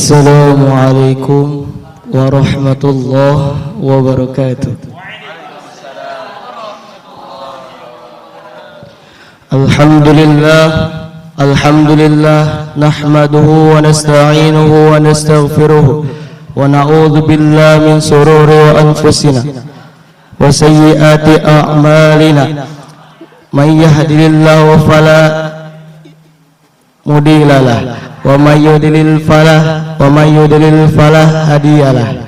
Assalamualaikum warahmatullahi wabarakatuh. Alhamdulillah nahmaduhu wa nasta'inuhu wa nastaghfiruh wa na'udzu billahi min shururi anfusina wa sayyiati a'malina. May yahdihillahu fala mudilla lahu wa may yudlil fala hadiyalah.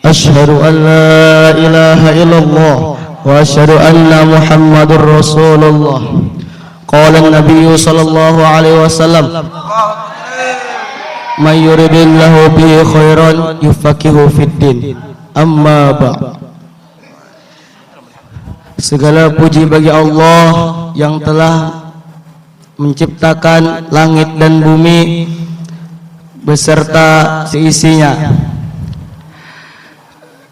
Asyhadu an la ilaha illallah wa asyhadu anna Muhammadur Rasulullah. Qala an-nabiy sallallahu alaihi wasallam, may yuridillahu bihi khairan yufaqihu fid din. Amma ba'd. Segala puji bagi Allah yang telah menciptakan langit dan bumi beserta seisinya,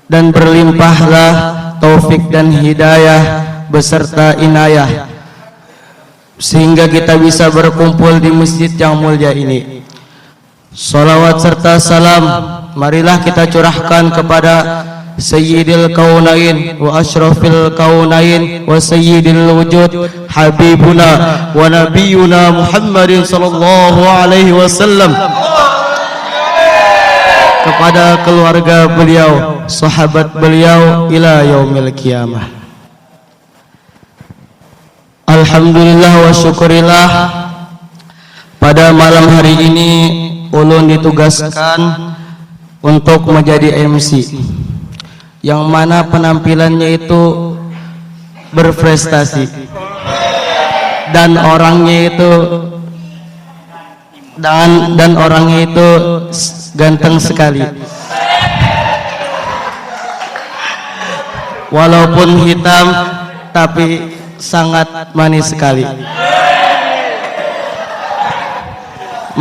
dan berlimpahlah taufik dan hidayah beserta inayah sehingga kita bisa berkumpul di masjid yang mulia ini. Salawat serta salam marilah kita curahkan kepada Sayyidil Kaunain wa Ashrafil Kaunain wa Sayyidil Wujud Habibuna wa Nabiyuna Muhammadin sallallahu alaihi wasallam, kepada keluarga beliau, sahabat beliau ila yaumil qiyamah. Alhamdulillah wa syukurillah, pada malam hari ini ulun ditugaskan untuk menjadi MC, yang mana penampilannya itu berprestasi dan orangnya itu ganteng sekali. Walaupun hitam tapi sangat manis sekali.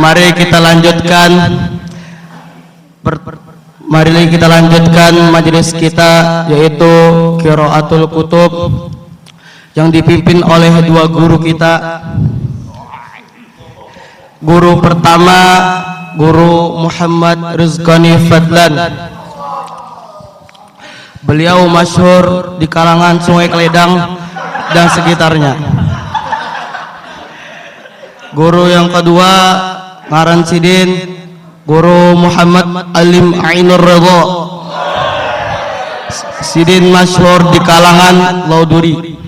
Mari kita lanjutkan majelis kita, yaitu Qiraatul Kutub yang dipimpin oleh dua guru kita. Guru pertama, Guru Muhammad Rizqani Fadlan. Beliau masyhur di kalangan Sungai Kledang dan sekitarnya. Guru yang kedua, ngaran sidin, Guru Muhammad Alim Ainur Ridha, sidin masyhur di kalangan Lauduri.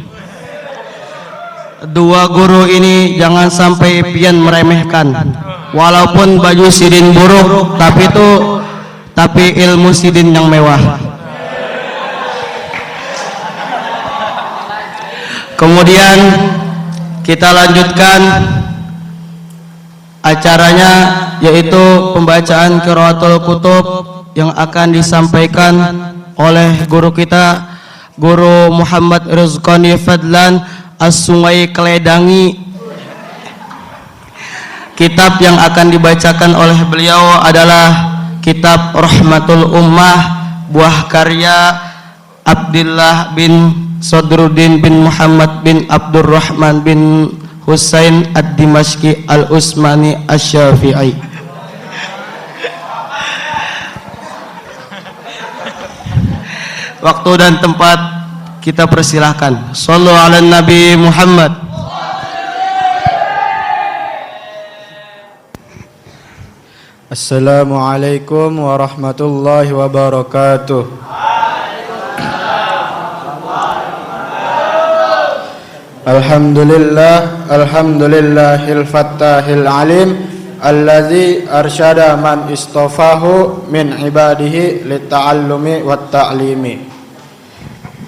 Dua guru ini jangan sampai pian meremehkan. Walaupun baju sidin buruk, tapi ilmu sidin yang mewah. Kemudian kita lanjutkan acaranya, yaitu pembacaan Qiraatul Kutub yang akan disampaikan oleh guru kita, Guru Muhammad Rizqani Fadlan As-Sungai Kledangi. Kitab yang akan dibacakan oleh beliau adalah kitab Rahmatul Ummah, buah karya Abdullah bin Sadruddin bin Muhammad bin Abdurrahman bin Husain Ad-Dimashqi Al-Usmani Asy-Syafi'i. Waktu dan tempat kita persilahkan. Shallu ala Nabi Muhammad. Assalamualaikum warahmatullahi wabarakatuh. Alhamdulillahil fattahil alim allazi arsyada man istafahu min ibadihi lita'allumi wat ta'limi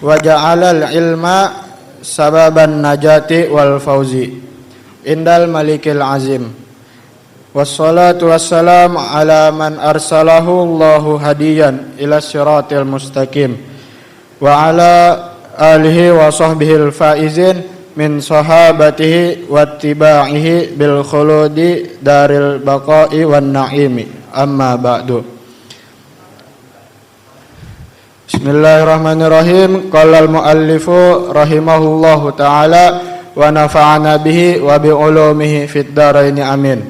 wa ja'alal ilma sababan najati wal fauzi indal malikil azim. Wassalatu wassalamu ala man arsalahu Allahu hadiyan ila siratil mustaqim wa ala alihi wa sahbihil faizin min sahabatihi wattiba'ihi bil khuludi daril baqa'i wan na'imi. Amma ba'du. Bismillahirrahmanirrahim. Qala al-muallifu rahimahullahu ta'ala wa nafa'ana bihi wa bi ulumihi fid dharain amin.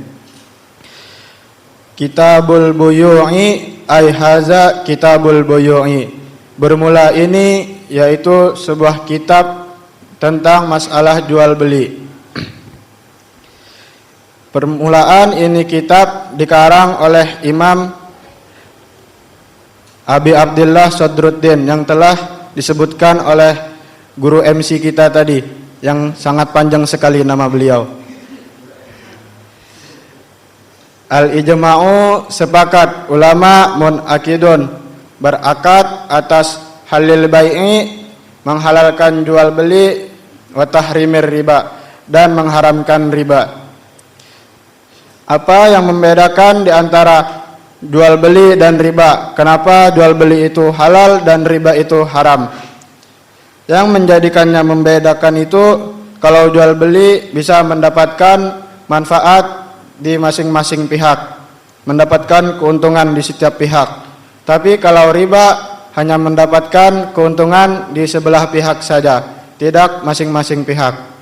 Kitabul buyu'i ay haza kitabul buyu'i. Bermula ini yaitu sebuah kitab tentang masalah jual beli. Permulaan ini kitab dikarang oleh Imam Abi Abdullah Sadruddin yang telah disebutkan oleh guru MC kita tadi yang sangat panjang sekali nama beliau. Al-ijma'u sepakat ulama munakidun berakad atas halil bai'i menghalalkan jual beli wa tahrimir riba dan mengharamkan riba. Apa yang membedakan di antara jual beli dan riba? Kenapa jual beli itu halal dan riba itu haram? Yang menjadikannya membedakan itu kalau jual beli bisa mendapatkan manfaat di masing-masing pihak, mendapatkan keuntungan di setiap pihak. Tapi kalau riba hanya mendapatkan keuntungan di sebelah pihak saja, tidak masing-masing pihak.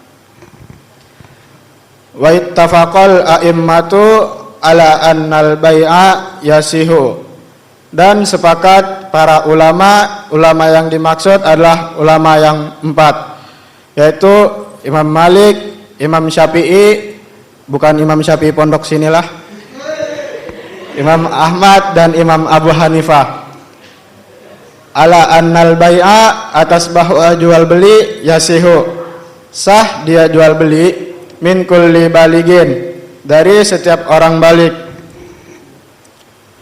Wa ittafaqal a'immatu ala annal bai'a yasihu. Dan sepakat para ulama yang dimaksud adalah ulama yang 4, yaitu Imam Malik, Imam Syafi'i, bukan Imam Syafi'i pondok sinilah, Imam Ahmad dan Imam Abu Hanifah. Ala annal bai'a atas bahwa jual beli yasihu sah dia jual beli min kulli baligin dari setiap orang balik.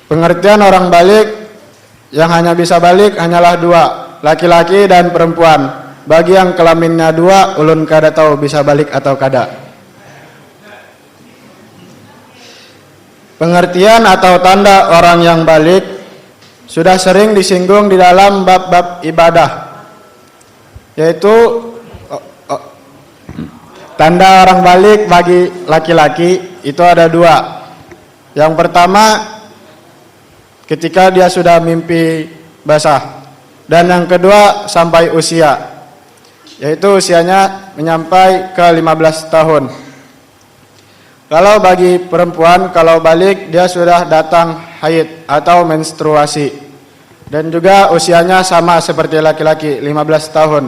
Pengertian orang balik yang hanya bisa balik hanyalah 2, laki-laki dan perempuan. Bagi yang kelaminnya 2 ulun kada tahu bisa balik atau kada. Pengertian atau tanda orang yang balik sudah sering disinggung di dalam bab-bab ibadah, yaitu tanda orang balik bagi laki-laki itu ada 2. Yang pertama ketika dia sudah mimpi basah, dan yang kedua sampai usia, yaitu usianya menyampai ke 15 tahun. Kalau bagi perempuan, kalau balik dia sudah datang haid atau menstruasi, dan juga usianya sama seperti laki-laki, 15 tahun.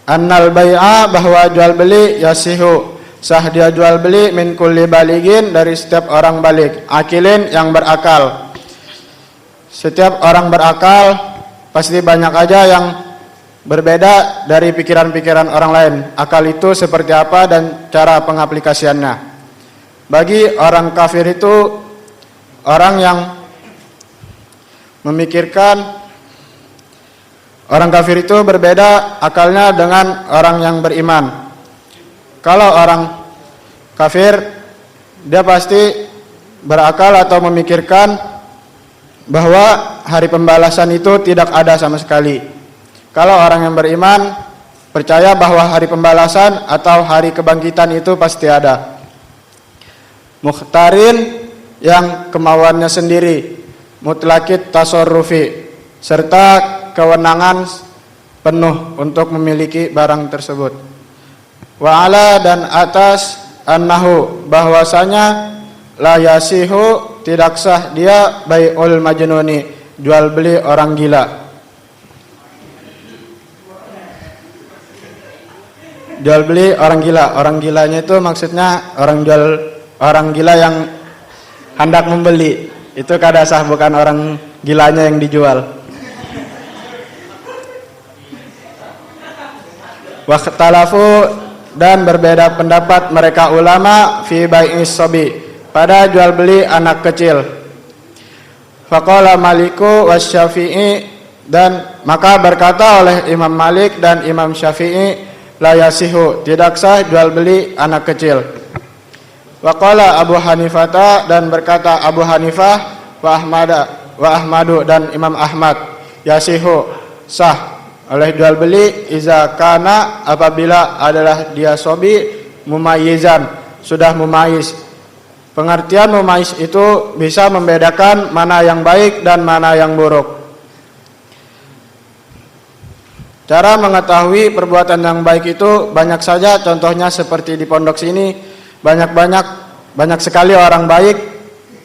Annal bai'a bahwa jual beli yasihu sah dia jual beli min kulli baligin dari setiap orang balik, akilin yang berakal. Setiap orang berakal pasti banyak aja yang berbeda dari pikiran-pikiran orang lain. Akal itu seperti apa dan cara pengaplikasiannya. Bagi orang kafir itu orang yang memikirkan, orang kafir itu berbeda akalnya dengan orang yang beriman. Kalau orang kafir dia pasti berakal atau memikirkan bahwa hari pembalasan itu tidak ada sama sekali. Kalau orang yang beriman percaya bahwa hari pembalasan atau hari kebangkitan itu pasti ada. Mukhtarin yang kemauannya sendiri, mutlakit tasarrufi serta kewenangan penuh untuk memiliki barang tersebut. Wa ala dan atas annahu bahwasanya la yasihu tidak sah dia bai'ul majnuni jual beli orang gila. Jual beli orang gila. Orang gilanya itu maksudnya orang gila yang hendak membeli. Itu kada sah, bukan orang gilanya yang dijual. Waqtalafu dan berbeda pendapat mereka ulama fi bai'is sabi pada jual beli anak kecil. Faqala Maliku wasyafi'i dan maka berkata oleh Imam Malik dan Imam Syafi'i la yasihu tidak sah jual beli anak kecil. Waqala Abu Hanifah dan berkata Abu Hanifah wa Ahmadu dan Imam Ahmad yasihu sah oleh jual beli iza kana apabila adalah dia sobi mumayyizan sudah mumayyiz. Pengertian mumayyiz itu bisa membedakan mana yang baik dan mana yang buruk. Cara mengetahui perbuatan yang baik itu banyak saja, contohnya seperti di pondok sini banyak sekali orang baik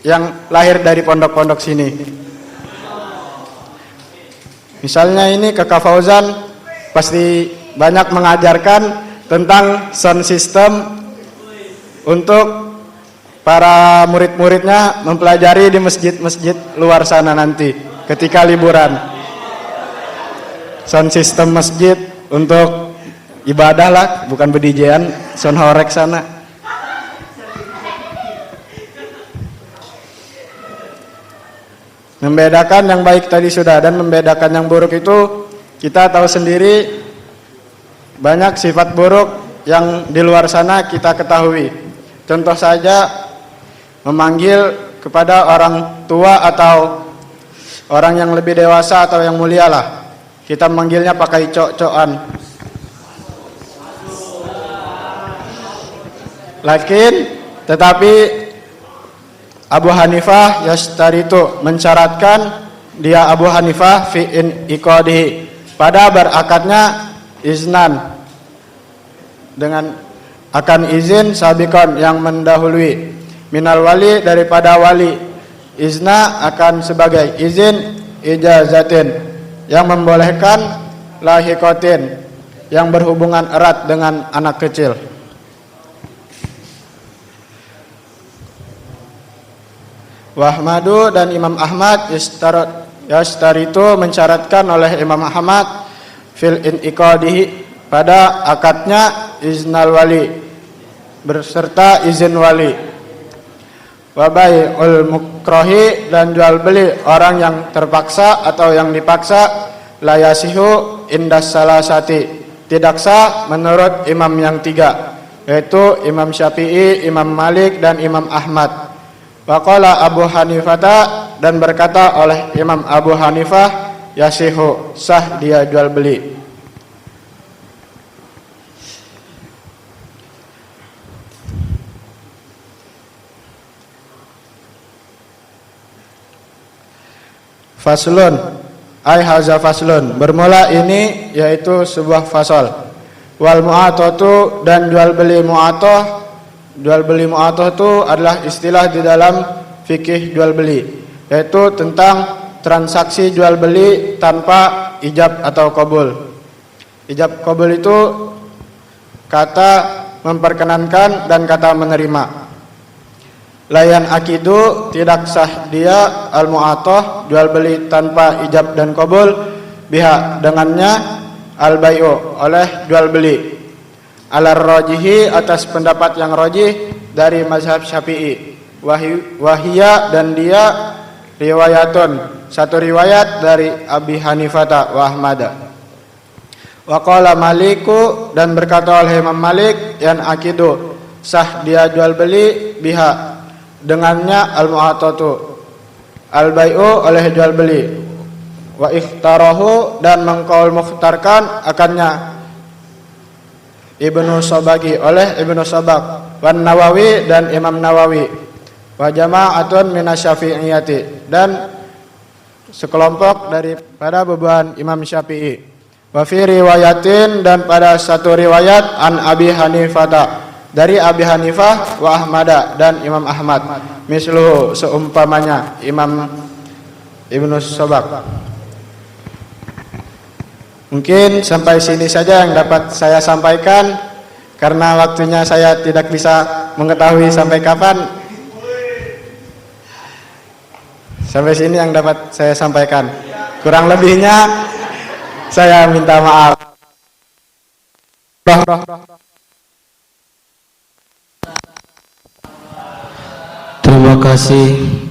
yang lahir dari pondok-pondok sini. Misalnya ini Kakak Fauzan pasti banyak mengajarkan tentang sound system untuk para murid-muridnya mempelajari di masjid-masjid luar sana nanti ketika liburan. Sound system masjid untuk ibadah lah, bukan berdijean, sound horek sana. Membedakan yang baik tadi sudah, dan membedakan yang buruk itu kita tahu sendiri, banyak sifat buruk yang di luar sana kita ketahui. Contoh saja memanggil kepada orang tua atau orang yang lebih dewasa atau yang mulia lah, kita memanggilnya pakai cok-cokan. Tetapi Abu Hanifah yastaritu mensyaratkan, dia Abu Hanifah fi iqadihi, pada berakadnya iznan, dengan akan izin sabikon yang mendahului, minal wali daripada wali, izna akan sebagai izin ijazatin yang membolehkan, lahikotin yang berhubungan erat dengan anak kecil. Wahmadu dan Imam Ahmad yastaritu mensyaratkan oleh Imam Ahmad fil inqadihi, pada akadnya iznal wali berserta izin wali. Wa bai'ul mukrahi, dan jual beli orang yang terpaksa atau yang dipaksa, la yasihu indas salasati, tidak sah menurut imam yang tiga, yaitu Imam Syafi'i, Imam Malik dan Imam Ahmad. Waqala Abu Hanifah, dan berkata oleh Imam Abu Hanifah, yasihu, sah dia jual beli. Faslun, ai haza faslun, bermula ini yaitu sebuah fasal. Wal mu'atatu, dan jual beli mu'atah. Jual beli mu'atah itu adalah istilah di dalam fikih jual beli, yaitu tentang transaksi jual beli tanpa ijab atau qabul. Ijab qabul itu kata memperkenankan dan kata menerima. Layan akidu, tidak sah dia al mu'atah, jual beli tanpa ijab dan qabul, biha dengannya, al bai'u oleh jual beli, alar rajihi atas pendapat yang rajih dari mazhab Syafi'i, wahia dan dia riwayatun, satu riwayat dari Abi Hanifah wa Ahmad. Wa qala Maliku, dan berkata oleh Imam Malik, yan akidu, sah dia jual beli, biha dengannya, al mu'atatu al bai'u oleh jual beli, wa ikhtarahu, dan mengkaul mukhtarkan akannya Ibnu Sabagi oleh Ibnu Sabag, wan Nawawi dan Imam Nawawi, wa jama'atun minasyafi'iyati, dan sekelompok daripada beban Imam Syafi'i, wa fi riwayatin, dan pada satu riwayat an Abi Hanifah, dari Abi Hanifah, wa Ahmad dan Imam Ahmad, misluhu seumpamanya Imam Ibnu Sabag. Mungkin sampai sini saja yang dapat saya sampaikan, karena waktunya saya tidak bisa mengetahui sampai kapan. Sampai sini yang dapat saya sampaikan. Kurang lebihnya saya minta maaf. Terima kasih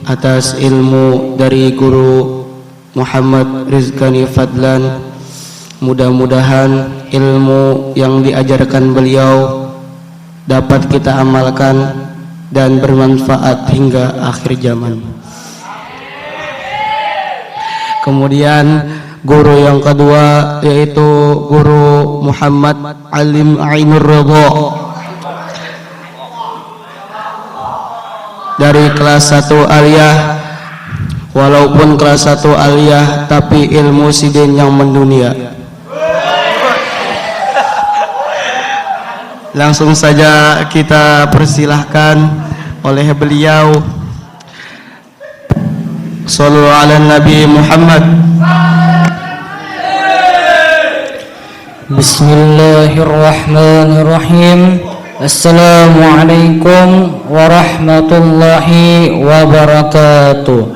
atas ilmu dari Guru Muhammad Rizkani Fadlan. Mudah-mudahan ilmu yang diajarkan beliau dapat kita amalkan dan bermanfaat hingga akhir zaman. Kemudian guru yang kedua yaitu Guru Muhammad Alim Ainur Ridha dari kelas 1 aliyah. Walaupun kelas 1 aliyah tapi ilmu sidin yang mendunia. Langsung saja kita persilahkan oleh beliau. Shallu ala Nabi Muhammad. Bismillahirrahmanirrahim. Assalamualaikum warahmatullahi wabarakatuh.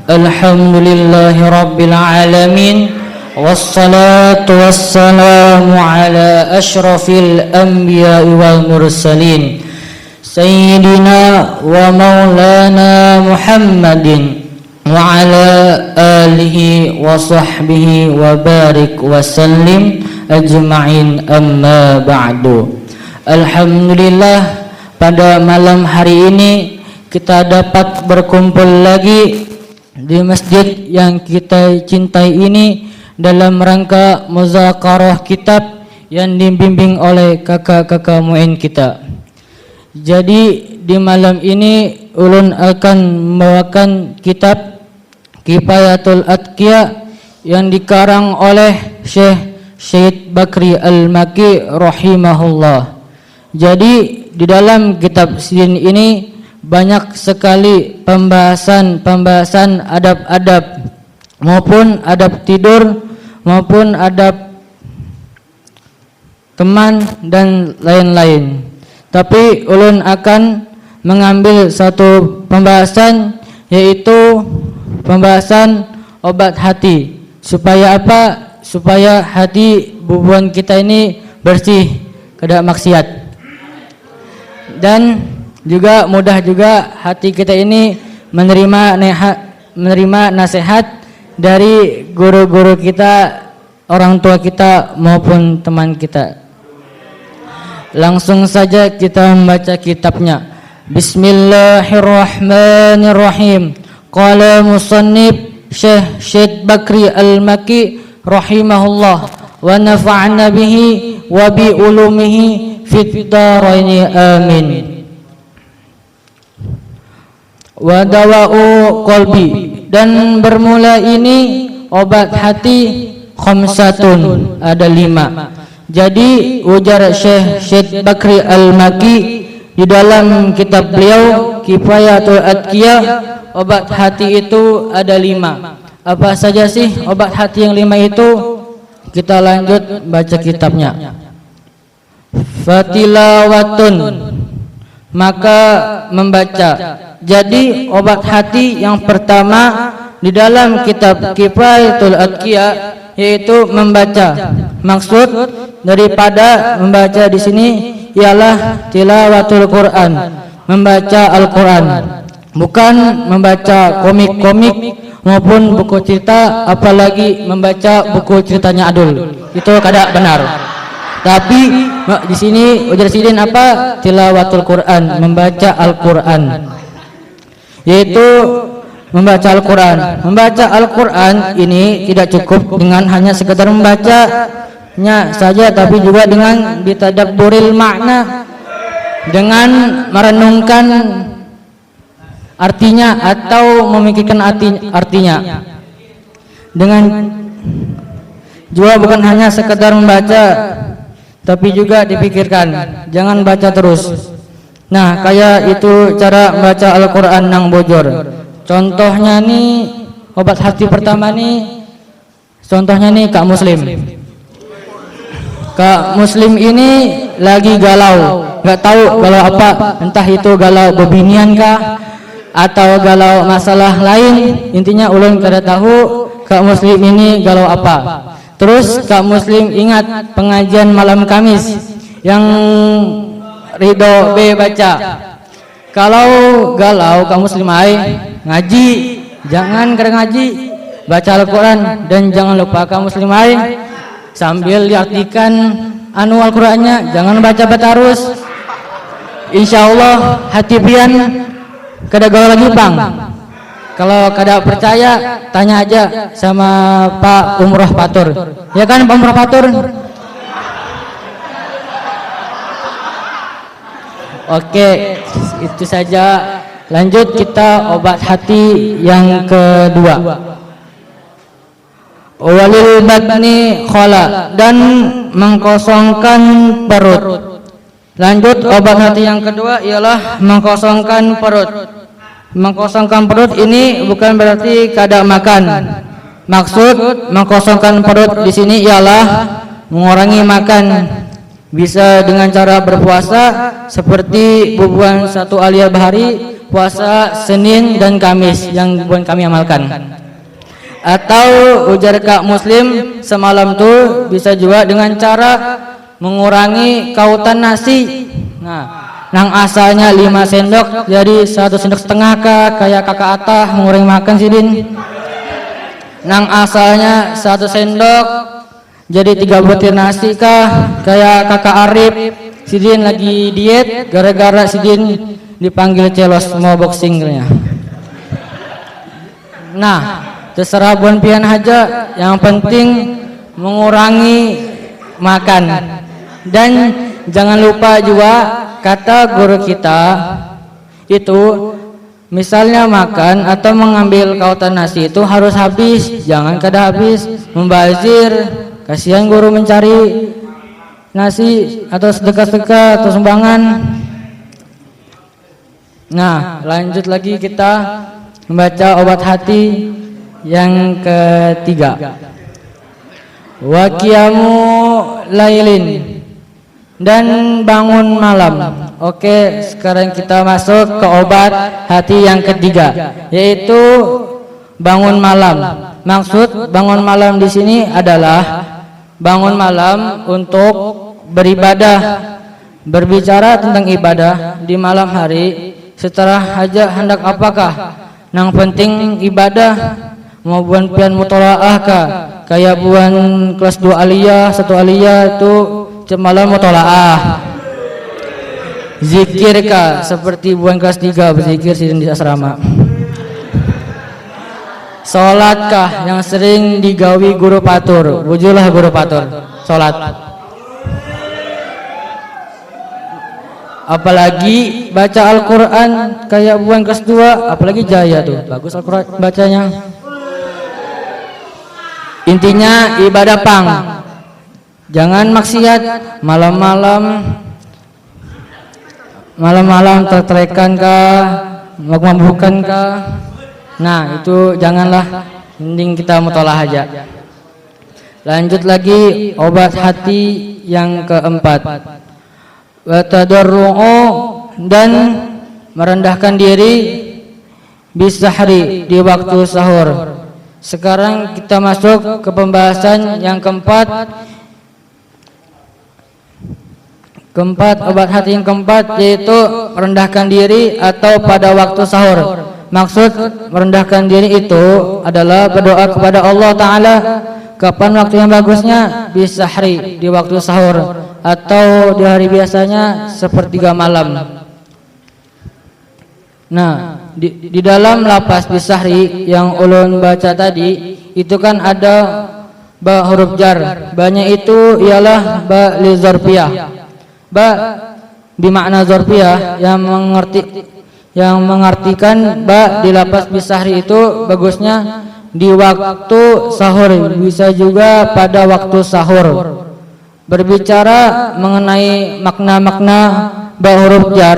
Alhamdulillahi rabbil alamin. Wassalatu wassalamu ala ashrafil anbiya wal mursalin Sayyidina wa maulana Muhammadin wa ala alihi wa sahbihi wa barik wa sallim ajma'in, amma ba'du. Alhamdulillah, pada malam hari ini kita dapat berkumpul lagi di masjid yang kita cintai ini dalam rangka muzakarah kitab yang dibimbing oleh kakak-kakak mu'in kita. Jadi di malam ini ulun akan membawakan kitab Kifayatul Atqiya yang dikarang oleh Syekh Syed Bakri Al-Maki rahimahullah. Jadi di dalam kitab ini banyak sekali pembahasan adab-adab, maupun adab tidur, maupun adab teman dan lain-lain. Tapi ulun akan mengambil satu pembahasan, yaitu pembahasan obat hati. Supaya apa? Supaya hati bubuan kita ini bersih, kada maksiat. Dan juga mudah juga hati kita ini menerima nasihat dari guru-guru kita, orang tua kita maupun teman kita. Langsung saja kita membaca kitabnya. Bismillahirrahmanirrahim. Qala musannif Syekh Syed Bakri Al-Maki rahimahullah wa nafa'na bihi wa bi ulumihi fid dharaini amin. Wa dawa'u qalbi, dan bermula ini obat hati khamsatun, ada 5. Jadi ujar Syekh Syed Bakri Al-Maki di dalam kitab beliau Kifayatul Atqiya, obat hati itu ada 5. Apa saja sih obat hati yang 5 itu? Kita lanjut baca kitabnya. Fatilawatun, maka membaca. Jadi obat hati yang pertama di dalam kitab Kifayatul Atqiya yaitu membaca. Maksud daripada membaca di sini ialah tilawatul Quran, membaca Al-Quran, bukan membaca komik-komik maupun buku cerita, apalagi membaca buku ceritanya Adul. Itu kada benar. Tapi di sini ujar sidin apa? Tilawatul Quran, membaca Al-Quran. Yaitu membaca Al-Quran. Membaca Al-Quran ini tidak cukup dengan hanya sekedar membacanya saja, tapi juga dengan ditadabburil makna, dengan merenungkan artinya atau memikirkan artinya. Dengan juga bukan hanya sekedar membaca, tapi juga dipikirkan. Jangan baca terus. Nah, kayak itu cara membaca Al-Quran nang bojor. Contohnya nih, obat hati pertama nih, contohnya nih Kak Muslim. Kak Muslim ini lagi galau, nggak tahu galau apa, entah itu galau bebinian kah atau galau masalah lain. Intinya ulun kada tahu Kak Muslim ini galau apa. Terus Kak Muslim ingat pengajian malam Kamis yang Ridho B baca. Kalau galau Kak Muslim ngaji, jangan kada ngaji, baca Al-Quran. Dan jangan lupa Kak Muslim sambil diartikan Al-Qurannya, jangan baca terus. Insya Allah hati pian kada galau lagi bang. Kalau kada percaya, tanya aja sama Pak Umroh Patur. Ya kan Pak Umroh Patur? Oke, itu saja. Lanjut kita obat hati yang kedua. walil batni khala, dan mengkosongkan perut. Lanjut, obat hati yang kedua ialah mengkosongkan perut. Mengkosongkan perut ini bukan berarti kada makan. Maksud mengkosongkan perut di sini ialah mengurangi makan. Bisa dengan cara berpuasa seperti bubuhan 1 aliyah bahari, puasa Senin dan Kamis yang bukan kami amalkan. Atau ujar Kak Muslim semalam tuh bisa juga dengan cara mengurangi kautan nasi. Nah, nang asalnya 5 sendok jadi 1 sendok setengah kah, kayak kakak Atah mengurangi makan sidin. Nang asalnya 1 sendok jadi 3 butir nasi kah, kayak kakak Arif sidin lagi diet gara-gara sidin dipanggil celos mau boxing katanya. Nah, terserah buan pian aja, yang penting mengurangi makan. Dan jangan lupa juga kata guru kita itu, misalnya makan atau mengambil kautan nasi itu harus habis, jangan kada habis membazir. Kasihan guru mencari nasi atau sedekah-sedekah atau sumbangan. Nah, lanjut lagi kita membaca obat hati yang ketiga. Wa qiyamu lailin, dan bangun malam. Oke, sekarang kita masuk ke obat hati yang ketiga, yaitu bangun malam. Maksud bangun malam di sini adalah bangun malam untuk beribadah. Berbicara tentang ibadah di malam hari, setelah hajat hendak apakah? Nang penting ibadah, mau buan pian mutolaah kah? Kayak buan kelas 2 aliyah, 1 aliyah itu semalam mutolaah. Zikir kah? Seperti buan kelas 3 berzikir di asrama. Salat kah? Yang sering digawi guru patur. Wujulah guru patur. Salat. Apalagi baca Al-Quran kayak buan kelas 2, apalagi Jaya tuh, bagus Al-Quran bacanya. Intinya ibadah pang, jangan maksiat. Malam-malam terterekan kah, mabuk-mabukan kah. Nah, itu janganlah, mending kita mutolaah aja. Lanjut lagi obat hati yang keempat. Wa tadarru'u, dan merendahkan diri bisahri, di waktu sahur. Sekarang kita masuk ke pembahasan yang keempat. Obat hati yang keempat yaitu merendahkan diri atau pada waktu sahur. Maksud merendahkan diri itu adalah berdoa kepada Allah Ta'ala. Kapan waktu yang bagusnya? Bisahri, di waktu sahur, atau di hari biasanya sepertiga malam. Nah, di dalam lapas bisahri yang ulun baca tadi itu kan ada ba huruf jar. Ba-nya itu ialah ba li zarfiyah. Ba bermakna zarfiyah yang mengartikan ba di lapas bisahri itu bagusnya di waktu sahur, bisa juga pada waktu sahur. Berbicara mengenai makna-makna ba huruf jar,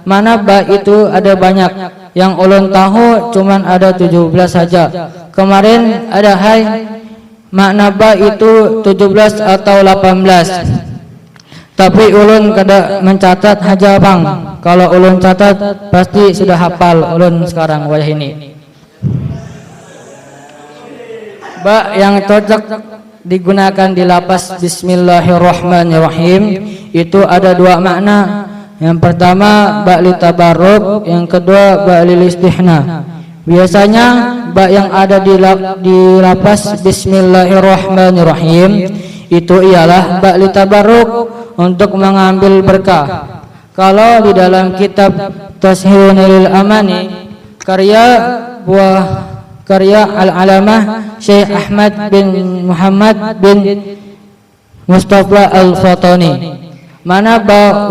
mana ba itu ada banyak. Yang ulun tahu cuman ada 17 saja. Kemarin ada makna ba itu 17 atau 18. Tapi ulun kada mencatat haja bang. Kalau ulun catat pasti sudah hafal ulun sekarang wayah ini. Ba yang cocok digunakan di lapas Bismillahirrahmanirrahim itu ada 2 makna. Yang pertama ba li tabarruk, yang kedua ba lil istihna. Biasanya ba yang ada di lapas Bismillahirrahmanirrahim itu ialah ba li tabarruk, untuk mengambil berkah. Kalau di dalam kitab Tashihunil Amani karya Al-Alamah Syekh Ahmad bin Muhammad bin Mustafa Al-Fatani, mana ba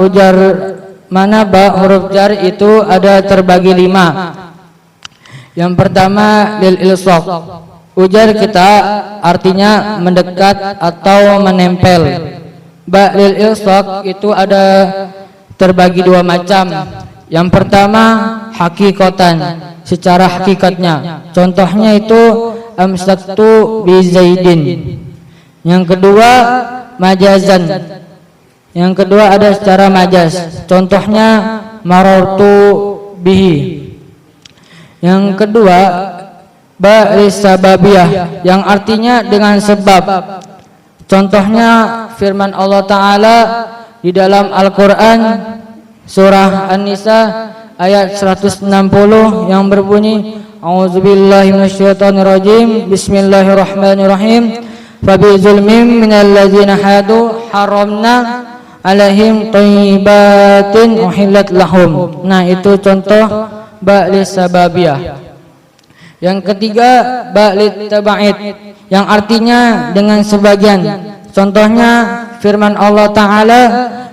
huruf jar itu ada terbagi 5. Yang pertama lil ilsaq, Ujar kita artinya mendekat atau menempel. Ba lil ilsaq itu ada terbagi dua macam. Yang pertama hakikatan, secara hakikatnya. Contohnya itu amsaktu bi Zaidin. Yang kedua majazan. Yang kedua ada secara majaz. Contohnya marartu bihi. Yang kedua ba lisababiyah, yang artinya dengan sebab. Contohnya firman Allah Ta'ala di dalam Al-Quran surah An-Nisa ayat 160 yang berbunyi A'udzubillahi minasyaitonirrajim, Bismillahirrahmanirrahim, fabi zulmim minalladzina hadu haramna alaihim thayyibatin uhillat lahum. Nah, itu contoh ba lisababiyah. Yang ketiga ba'lit taba'id, yang artinya dengan sebagian. Contohnya firman Allah Ta'ala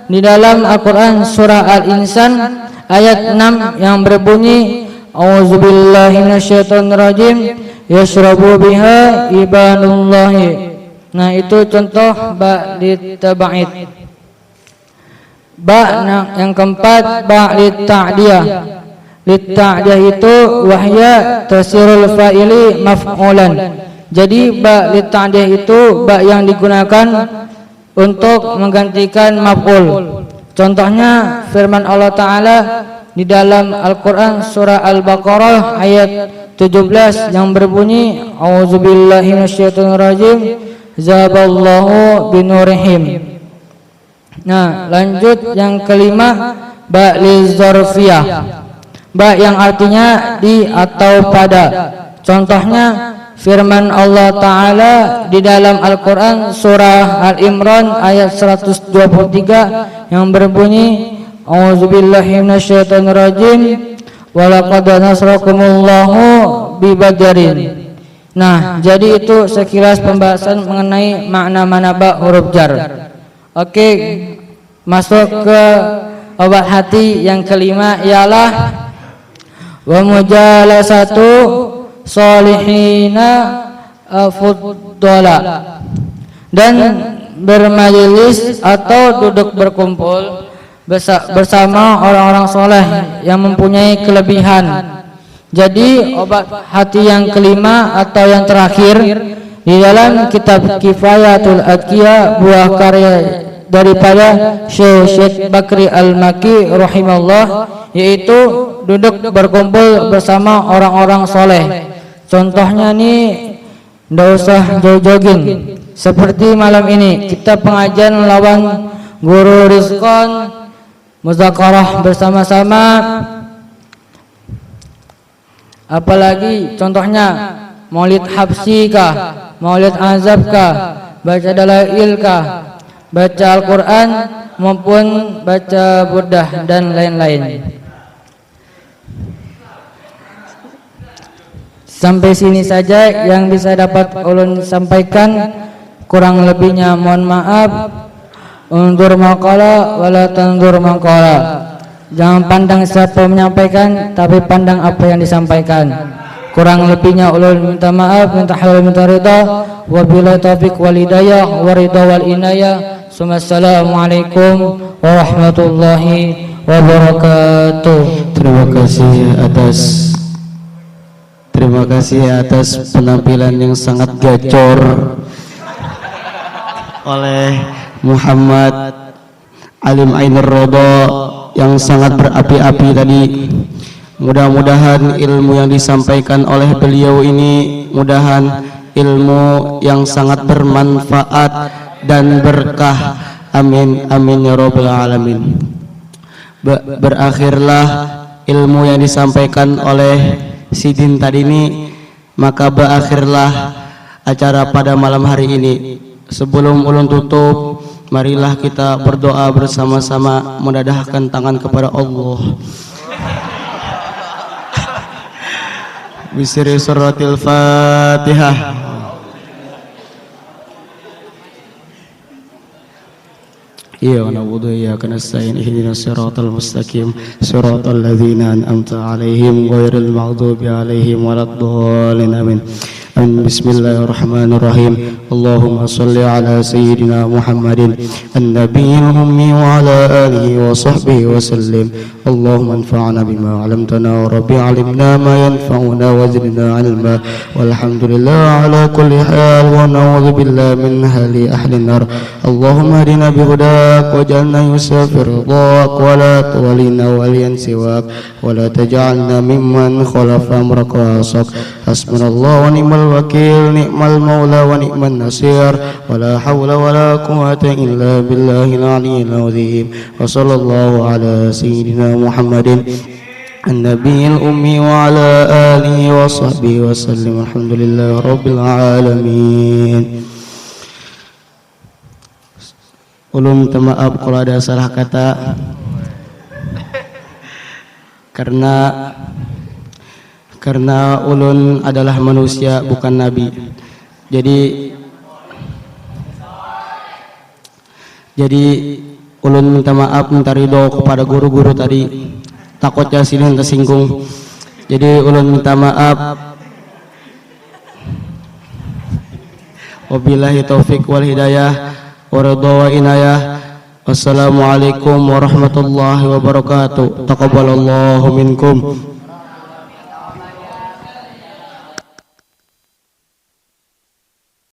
di dalam Al-Quran surah Al-Insan ayat 6 yang berbunyi A'udzubillahi minasyaitonirrajim yashrabu biha ibadullahi. Nah, itu contoh ba'lit taba'id. Yang keempat ba'lit ta'diyah. Litta'diyah itu wahya tasirul fa'ili maf'ulan. Jadi ba litta'diyah itu ba yang digunakan untuk menggantikan maf'ul. Contohnya firman Allah Ta'ala di dalam Al-Quran surah Al-Baqarah ayat 17 yang berbunyi A'udzubillahi minasyaitonirrajim zaballahu binurihim. Nah, lanjut yang kelima ba lizarfiyah. Ba yang artinya di atau pada. Contohnya firman Allah Ta'ala di dalam Al-Quran surah Al-Imran ayat 123 yang berbunyi A'udzubillahi minasyaitonirrajim walaqad nasrakumullahu bibadrin. Nah, jadi itu sekilas pembahasan mengenai makna ba huruf jar. Oke, masuk ke obat hati yang kelima ialah wa mujalasatu solihina fuddala, dan bermajelis atau duduk berkumpul bersama orang-orang soleh yang mempunyai kelebihan. Jadi obat hati yang kelima atau yang terakhir di dalam kitab Kifayatul Adqiya, buah karya daripada Syekh Bakri Al-Maki rahimahullah, yaitu duduk berkumpul bersama orang-orang soleh. Contohnya nih, ndak usah jauh-jogging. Seperti malam ini kita pengajian melawan guru Rizqon, muzakarah bersama-sama. Apalagi contohnya maulid habsi kah, maulid azab kah, baca dalail kah, baca Al-Quran maupun baca burdah dan lain-lain. Sampai sini saja yang bisa dapat ulun sampaikan, kurang lebihnya mohon maaf. Undur maqala wala tandur maqala. Jangan pandang siapa menyampaikan, tapi pandang apa yang disampaikan. Kurang lebihnya ulun minta maaf, minta halal, minta ridha. Wabillahi taufiq wal hidayah wa ridha wal inayah. Assalamualaikum warahmatullahi wabarakatuh. Terima kasih atas penampilan yang sangat gacor oleh Muhammad Alim Ainur Rodo yang sangat berapi-api tadi. Mudah-mudahan ilmu yang disampaikan oleh beliau ini mudahan ilmu yang sangat bermanfaat dan berkah. Amin amin ya rabbal alamin. Berakhirlah ilmu yang disampaikan oleh Sidin tadi ini, maka berakhirlah acara pada malam hari ini. Sebelum ulun tutup, marilah kita berdoa bersama-sama, mendadahkan tangan kepada Allah. Bisri suratil Fatihah. Iya, na'budu iyyaka nasta'in ihdinas siratal mustaqim siratal ladzina an'amta 'alaihim ghairil maghdubi 'alaihim waladdallin amin. Bismillahirrahmanirrahim. Allahumma salli ala sayyidina Muhammadin an-nabiyil ummi wa ala alihi wa sahbihi wa sallim. Allahumma anfa'na bima 'allamtana wa rabbi 'allimna ma yanfa'una wa zidna 'ilma. Walhamdulillah ala kulli hal wa na'udzu billahi min hali ahli nar. Allahumma hadina bihudak waj'alna yusafir ridhak wa la tuwallina waliyan siwak wa la taj'alna mimman khalafa amraka asak. Hasbunallahu wa ni'mal wakil, ni'mal maula wa ni'man nasir, wa la hawla wa la quwwata illa billahil aliyyil azim. Wa sallallahu ala sayyidina Muhammadin an-nabiyil ummi wa ala alihi wa sahbihi wa sallim. Alhamdulillahi rabbil alamin. Ulun minta maaf kalau ada salah kata, karena ulun adalah manusia bukan nabi. Jadi ulun minta maaf, minta ridho kepada guru-guru tadi, takutnya silih tersinggung. Jadi ulun minta maaf. Wabillahi taufik wal hidayah wa ridha wa inayah. Wassalamualaikum warahmatullahi wabarakatuh. Taqabbalallahu minkum.